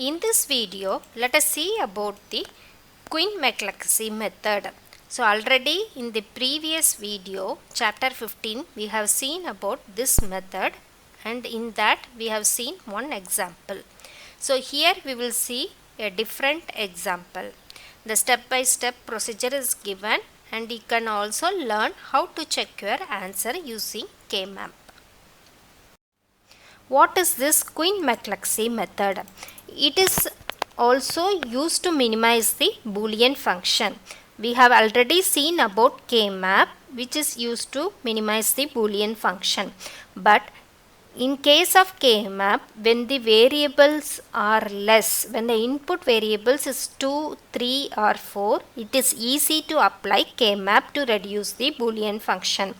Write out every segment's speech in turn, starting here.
In this video, let us see about the Quine McCluskey method. So already in the previous video, chapter 15, we have seen about this method, and in that we have seen one example. So here we will see a different example. The step-by-step procedure is given, and you can also learn how to check your answer using K-map. What is this Quine McCluskey method? It is also used to minimize the Boolean function. We have already seen about K-map, which is used to minimize the Boolean function. But in case of K-map, when the variables are less, when the input variables is 2, 3 or 4, it is easy to apply K-map to reduce the Boolean function.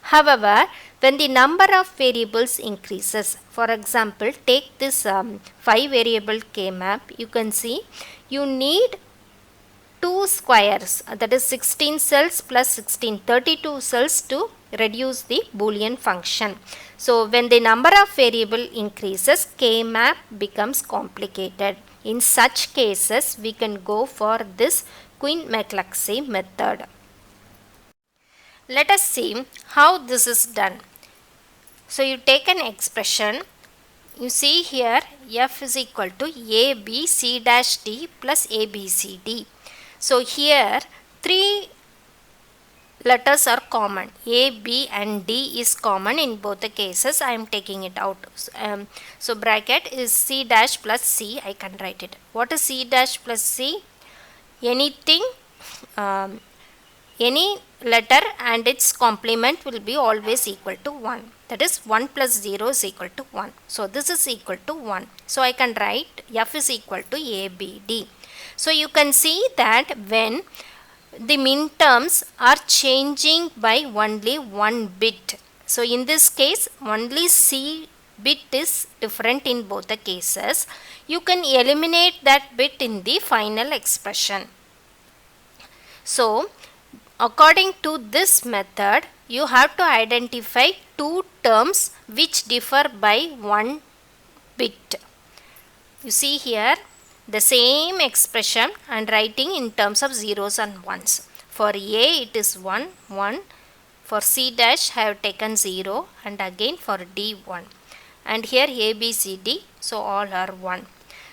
However, when the number of variables increases, for example, take this 5 variable K-map, you can see you need 2 squares, that is 16 cells plus 16, 32 cells to reduce the Boolean function. So when the number of variable increases, K-map becomes complicated. In such cases, we can go for this Quine McCluskey method. Let us see how this is done. So you take an expression, you see here f is equal to a b c dash d plus a b c d. So here 3 letters are common. A, B and D is common in both the cases. I am taking it out. So bracket is C dash plus C. I can write it. What is C dash plus C? Anything, any letter and its complement will be always equal to 1. That is 1 plus 0 is equal to 1. So this is equal to 1. So I can write F is equal to A, B, D. So you can see that when the minterms are changing by only one bit. So in this case, only C bit is different in both the cases. You can eliminate that bit in the final expression. So according to this method, you have to identify two terms which differ by one bit. You see here the same expression and writing in terms of zeros and ones. For A it is 1, 1. For C dash I have taken 0, and again for D 1. And here A, B, C, D, so all are 1.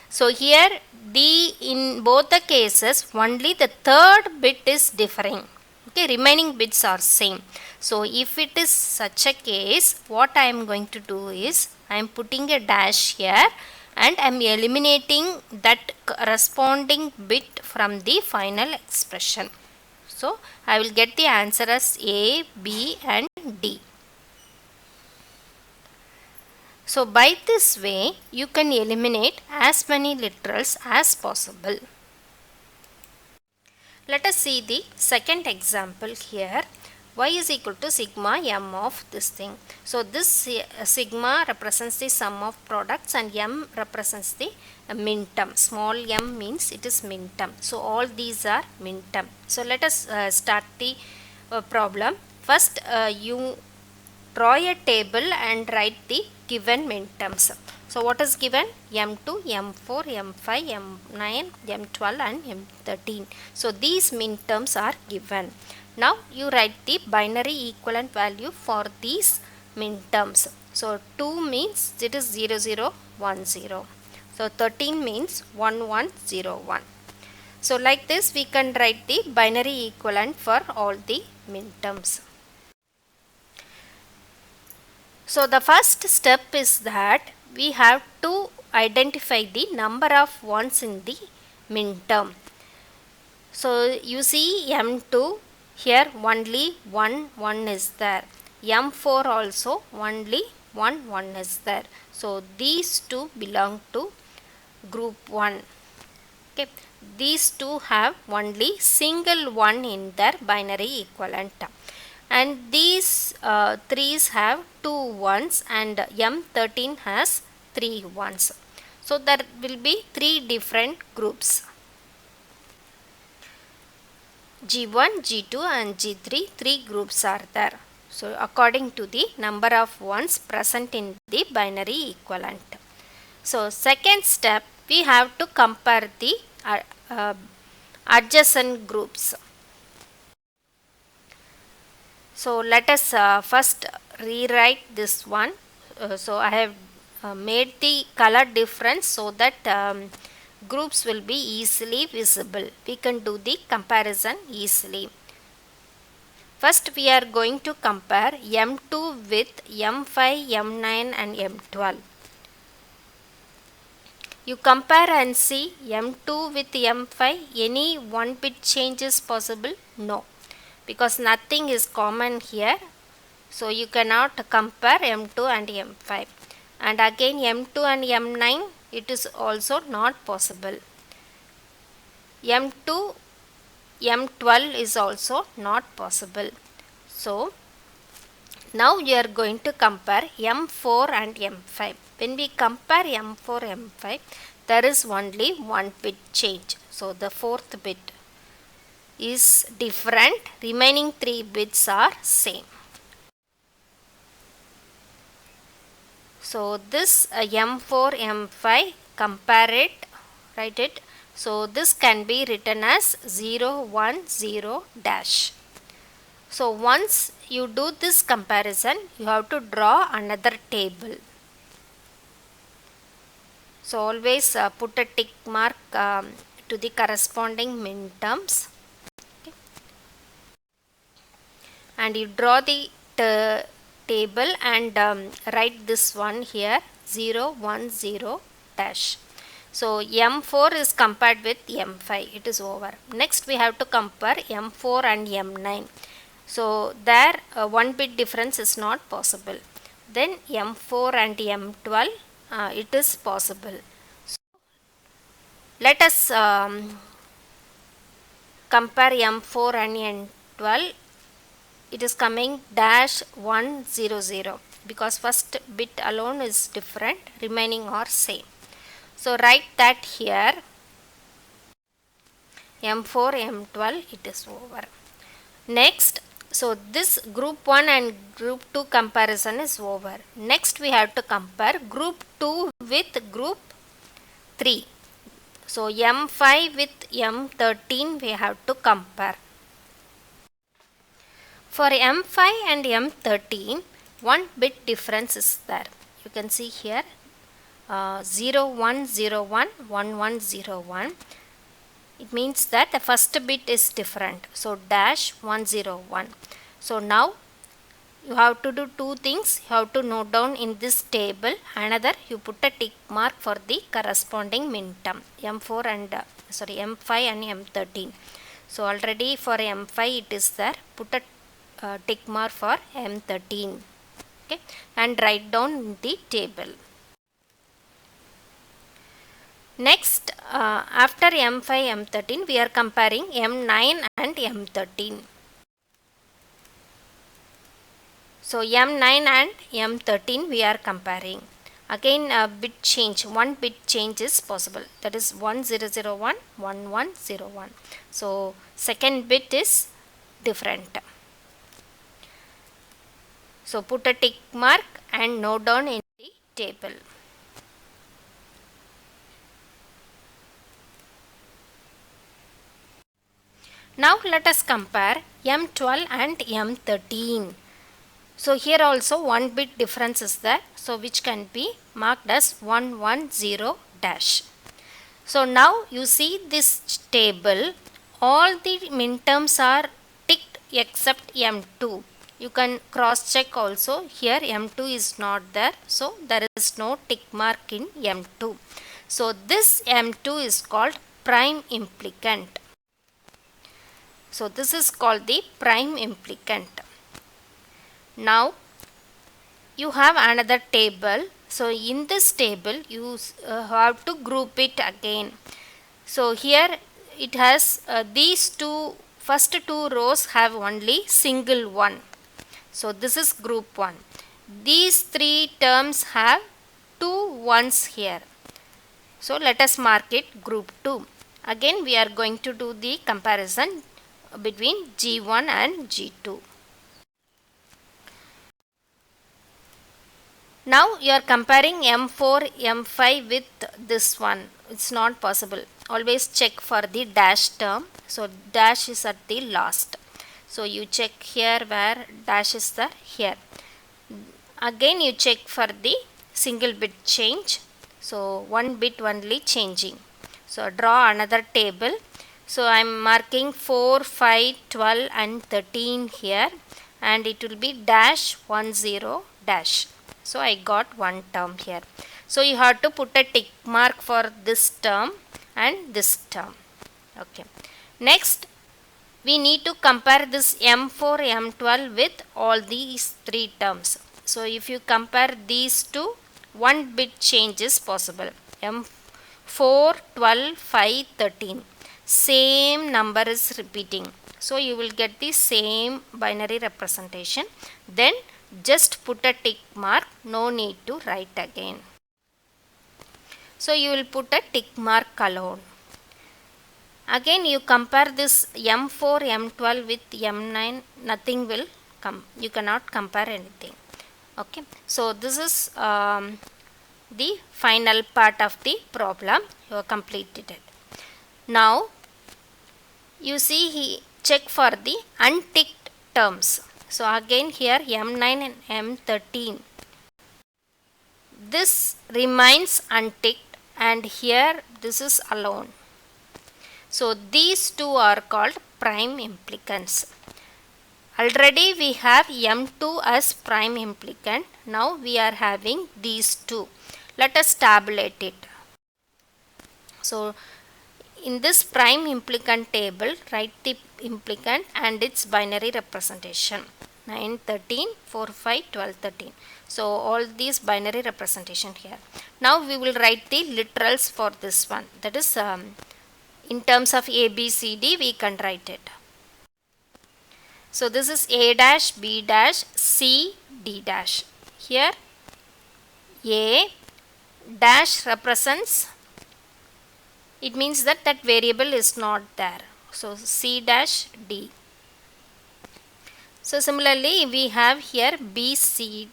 So here D, in both the cases only the third bit is differing. Okay, remaining bits are same. So if it is such a case, what I am going to do is I am putting a dash here and I am eliminating that corresponding bit from the final expression. So I will get the answer as A, B and D. So by this way, you can eliminate as many literals as possible. Let us see the second example here. Y is equal to sigma m of this thing. So this sigma represents the sum of products and m represents the minterm. Small m means it is minterm. So all these are minterm. So let us start the problem. First you draw a table and write the given minterms. So what is given? M2, M4, M5, M9, M12 and M13. So these minterms are given. Now you write the binary equivalent value for these minterms. So 2 means it is 0, 0, 1, 0. So 13 means 1, 1, 0, 1. So like this we can write the binary equivalent for all the minterms. So the first step is that we have to identify the number of ones in the minterm. So you see M2, here only 1 is there. M4 also only 1 is there. So these two belong to group 1. Okay. These two have only single 1 in their binary equivalent. And these 3's have 2 1's and M13 has 3 1's. So there will be 3 different groups. G1, G2 and G3, 3 groups are there. So according to the number of ones present in the binary equivalent. So second step, we have to compare the adjacent groups. So let us first rewrite this one. So I have made the color difference so that groups will be easily visible. We can do the comparison easily. First we are going to compare M2 with M5, M9 and M12. You compare and see M2 with M5, any one bit change is possible? No, because nothing is common here. So you cannot compare M2 and M5. And again M2 and M9, it is also not possible. M2, M12 is also not possible. So now we are going to compare M4 and M5. When we compare M4, M5, there is only one bit change. So the fourth bit is different. Remaining three bits are same. So this M4, M5, compare it, write it. So this can be written as 0, 1, 0, dash. So once you do this comparison, you have to draw another table. So always put a tick mark to the corresponding minterms. Okay. And you draw the table and write this one here 0, 1, 0, dash. So M4 is compared with M5. It is over. Next we have to compare M4 and M9. So there one bit difference is not possible. Then M4 and M12 it is possible. So let us compare M4 and M12. It is coming dash 1, 0, 0 because first bit alone is different, remaining are same. So write that here M4, M12, it is over. Next, so this group 1 and group 2 comparison is over. Next we have to compare group 2 with group 3. So M5 with M13 we have to compare. For M5 and M13, one bit difference is there. You can see here 0101, 1101. It means that the first bit is different. So dash 101. So now you have to do two things. You have to note down in this table. Another, you put a tick mark for the corresponding minterm M4 and M5 and M13. So already for M5 it is there. Put a tick mark for M13. Okay, and write down the table. Next, after M5, M13, we are comparing M9 and M13. So M9 and M13 we are comparing. Again bit change, one bit change is possible. That is 1001, 1101. So second bit is different. So put a tick mark and note down in the table. Now let us compare M12 and M13. So here also one bit difference is there. So which can be marked as 110 dash. So now you see this table, all the minterms are ticked except M2. You can cross check also. Here M2 is not there. So there is no tick mark in M2. So this M2 is called prime implicant. So this is called the prime implicant. Now you have another table. So in this table you have to group it again. So here it has these first two rows have only single one. So this is group 1. These three terms have two ones here. So let us mark it group 2. Again we are going to do the comparison between G1 and G2. Now you are comparing M4, M5 with this one. It's not possible. Always check for the dash term. So dash is at the last. So you check here where dash is there, here. Again you check for the single bit change. So one bit only changing. So draw another table. So I am marking 4, 5, 12 and 13 here, and it will be dash 10 dash. So I got one term here. So you have to put a tick mark for this term and this term. Okay. Next we need to compare this M4, M12 with all these three terms. So if you compare these two, one bit change is possible. M4, 12, 5, 13. Same number is repeating. So you will get the same binary representation. Then just put a tick mark, no need to write again. So you will put a tick mark alone. Again you compare this M4, M12 with M9, nothing will come. You cannot compare anything. Okay. So this is the final part of the problem. You have completed it. Now you see he check for the unticked terms. So again here M9 and M13. This remains unticked and here this is alone. So these two are called prime implicants. Already we have M2 as prime implicant. Now we are having these two. Let us tabulate it. So in this prime implicant table, write the implicant and its binary representation. 9, 13, 4, 5, 12, 13. So all these binary representation here. Now we will write the literals for this one. That is in terms of A, B, C, D, we can write it. So this is A dash, B dash, C, D dash. Here A dash represents, it means that that variable is not there. So C dash D. So similarly we have here B, C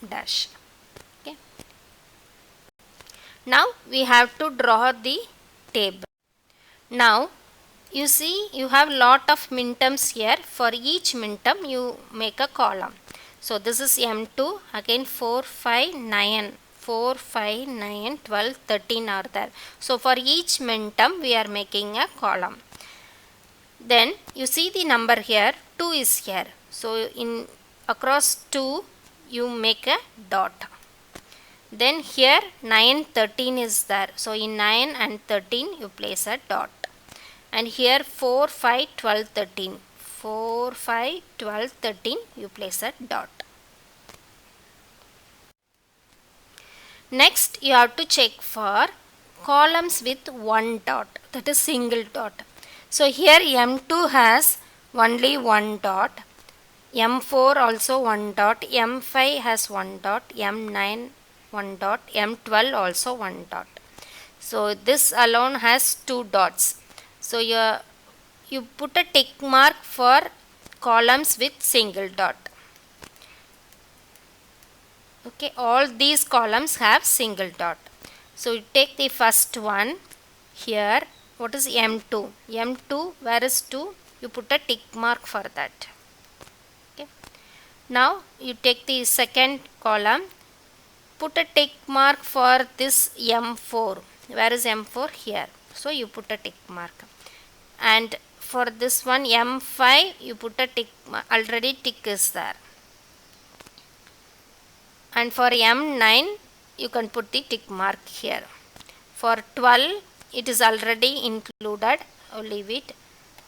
dash. Okay. Now we have to draw the table. Now you see you have lot of minterms here. For each minterm you make a column. So this is M2, again 4, 5, 9. 4, 5, 9, 12, 13 are there. So for each minterm we are making a column. Then you see the number here, 2 is here. So in across 2 you make a dot. Then here 9, 13 is there. So in 9 and 13 you place a dot. And here 4, 5, 12, 13. 4, 5, 12, 13 you place a dot. Next you have to check for columns with one dot, that is single dot. So here M2 has only one dot, M4 also one dot, M5 has one dot, M9 one dot, M12 also one dot. So this alone has two dots. So you put a tick mark for columns with single dot. Okay, all these columns have single dot. So you take the first one here. What is M2? M2, where is 2? You put a tick mark for that. Okay. Now you take the second column. Put a tick mark for this M4. Where is M4? Here. So you put a tick mark. And for this one M5, you put a tick mark. Already tick is there. And for M9 you can put the tick mark here. For 12 it is already included, I'll leave it.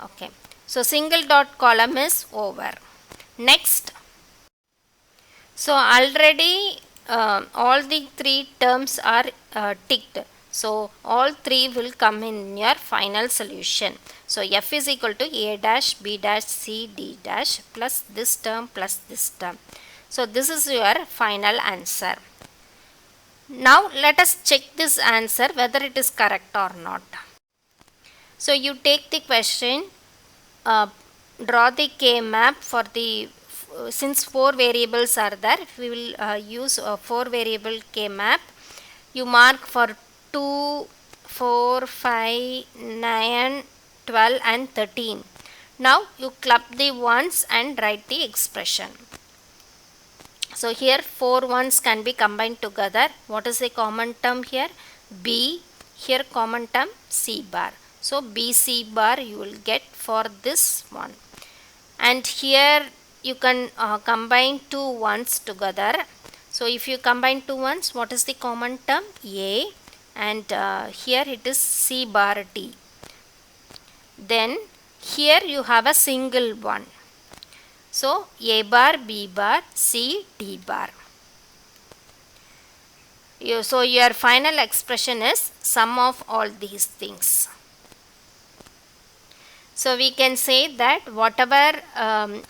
Okay. So single dot column is over. Next. So already all the three terms are ticked. So all three will come in your final solution. So F is equal to A dash, B dash, C, D dash plus this term plus this term. So this is your final answer. Now let us check this answer whether it is correct or not. So you take the question, draw the K map for the since 4 variables are there, we will use a 4 variable K map. You mark for 2, 4, 5, 9, 12 and 13. Now you club the ones and write the expression. So here 4 ones can be combined together. What is the common term here? B. Here common term C bar. So BC bar you will get for this one. And here you can combine 2 ones together. So if you combine 2 ones, what is the common term? A. And here it is C bar D. Then here you have a single one. So A bar, B bar, C, D bar. So your final expression is sum of all these things. So we can say that whatever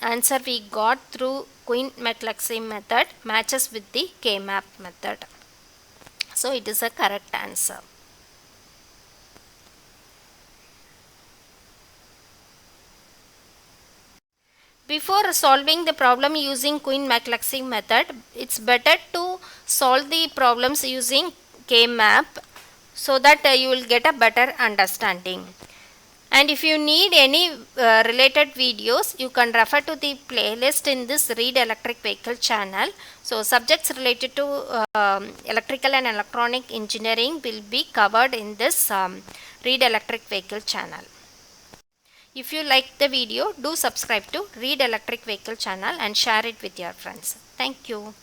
answer we got through Quine McCluskey method matches with the K-map method. So it is a correct answer. Before solving the problem using Quine McCluskey method, it's better to solve the problems using K-map so that you will get a better understanding. And if you need any related videos, you can refer to the playlist in this Read Electric Vehicle channel. So subjects related to electrical and electronic engineering will be covered in this Read Electric Vehicle channel. If you like the video, do subscribe to Read Electric Vehicle channel and share it with your friends. Thank you.